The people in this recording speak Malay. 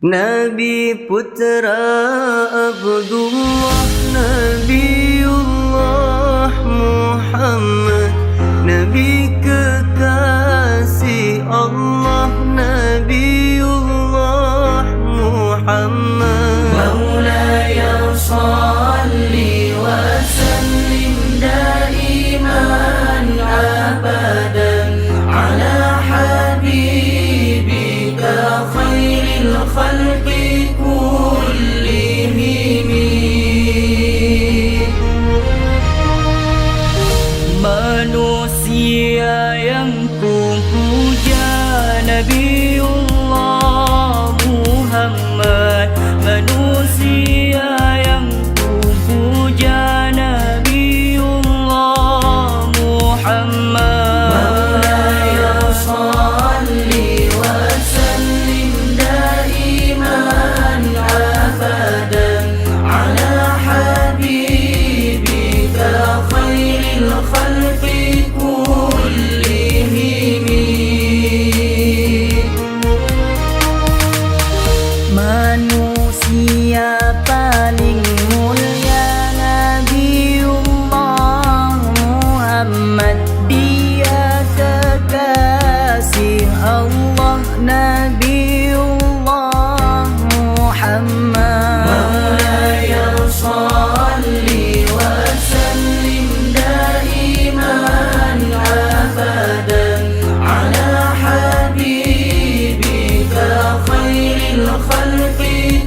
Nabi Putra Abdullah, Nabiullah Muhammad, Nabi kekasih Allah, Nabiullah Muhammad. Maulaya salli wa sallim daiman abadan ala habibika khairil khalqi kullihim. Manusia yang kupuja Nabiullah Muhammad, manusia yang kupuja Nabiullah Muhammad. Maulaya salli wa sallim daiman abadan ala habibika khairil khalqi kullihim. Manusia paling mulia Nabiullah Muhammad, dia kekasih Allah, Nabiullah Muhammad. Maulaya salli wa sallim daiman abadan ala habibika khairil khalqi